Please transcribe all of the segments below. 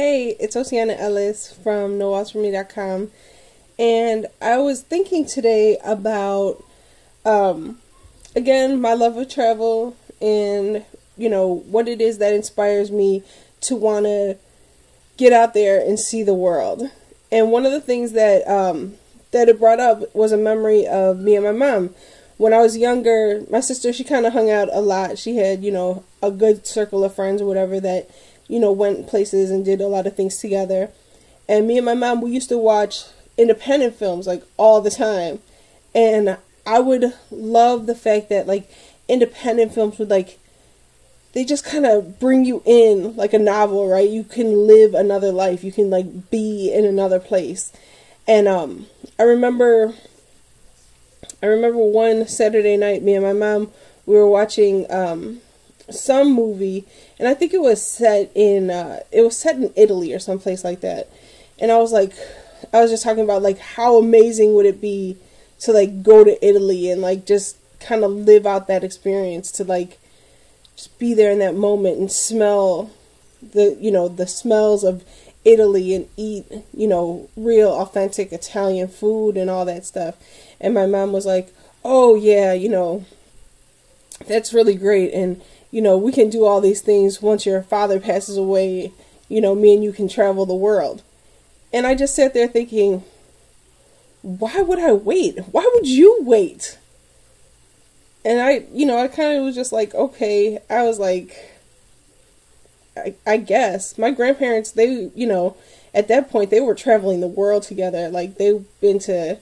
Hey, it's Oceana Ellis from NoWallsForMe.com, and I was thinking today about, again, my love of travel and, what it is that inspires me to want to get out there and see the world. And one of the things that it brought up was a memory of me and my mom. When I was younger, my sister, she kind of hung out a lot. She had, a good circle of friends or whatever that went places and did a lot of things together. And me and my mom, we used to watch independent films like all the time. And I would love the fact that like independent films would they just kind of bring you in like a novel, right? You can live another life. You can be in another place. And I remember one Saturday night, me and my mom, we were watching some movie, and I think it was set in Italy or someplace like that. And I was just talking about how amazing would it be to go to Italy and just kind of live out that experience, to just be there in that moment and smell the smells of Italy and eat real authentic Italian food and all that stuff. And my mom was like, oh yeah, that's really great, and we can do all these things once your father passes away. Me and you can travel the world. And I just sat there thinking, why would I wait? Why would you wait? And I kind of was just like, okay. I was like, I guess. My grandparents, they, at that point, they were traveling the world together. They've been to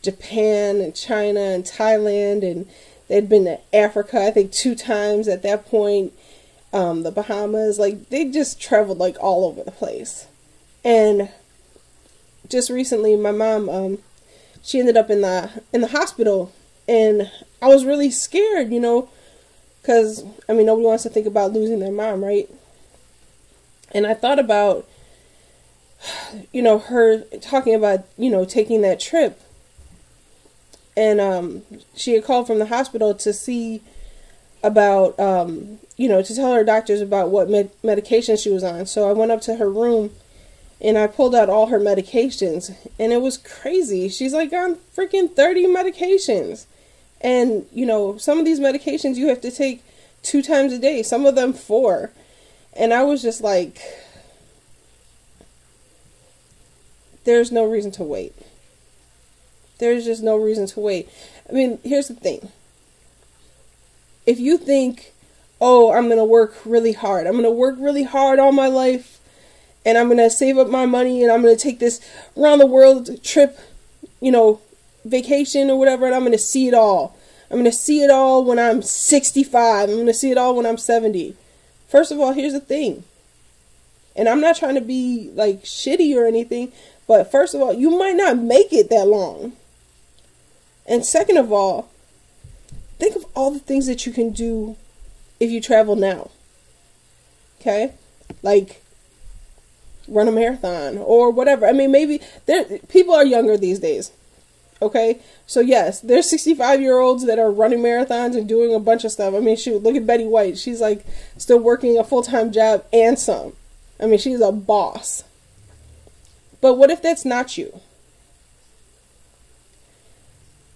Japan and China and Thailand, and they'd been to Africa, I think 2 times at that point, the Bahamas. They just traveled all over the place. And just recently, my mom, she ended up in the hospital, and I was really scared, because nobody wants to think about losing their mom, right? And I thought about, her talking about, taking that trip. And she had called from the hospital to see about, to tell her doctors about what medication she was on. So I went up to her room and I pulled out all her medications, and it was crazy. She's on freaking 30 medications. And, some of these medications you have to take 2 times a day, some of them 4. And I was just like, there's no reason to wait. There's just no reason to wait. Here's the thing. If you think, oh, I'm going to work really hard. I'm going to work really hard all my life, and I'm going to save up my money, and I'm going to take this around the world trip, vacation or whatever, and I'm going to see it all. I'm going to see it all when I'm 65. I'm going to see it all when I'm 70. First of all, here's the thing. And I'm not trying to be shitty or anything, but first of all, you might not make it that long. And second of all, think of all the things that you can do if you travel now. Okay? Run a marathon or whatever. Maybe people are younger these days. Okay? So yes, there's 65-year-olds that are running marathons and doing a bunch of stuff. Shoot, look at Betty White. She's still working a full-time job and some. She's a boss. But what if that's not you?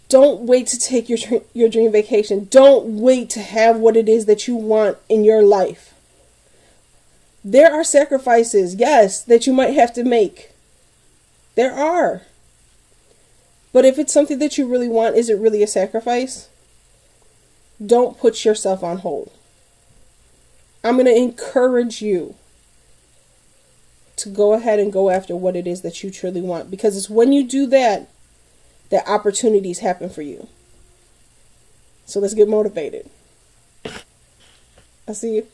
Don't wait to take your dream vacation. Don't wait to have what it is that you want in your life. There are sacrifices, yes, that you might have to make. There are. But if it's something that you really want, is it really a sacrifice? Don't put yourself on hold. I'm going to encourage you to go ahead and go after what it is that you truly want. Because it's when you do that opportunities happen for you. So let's get motivated. I'll see you.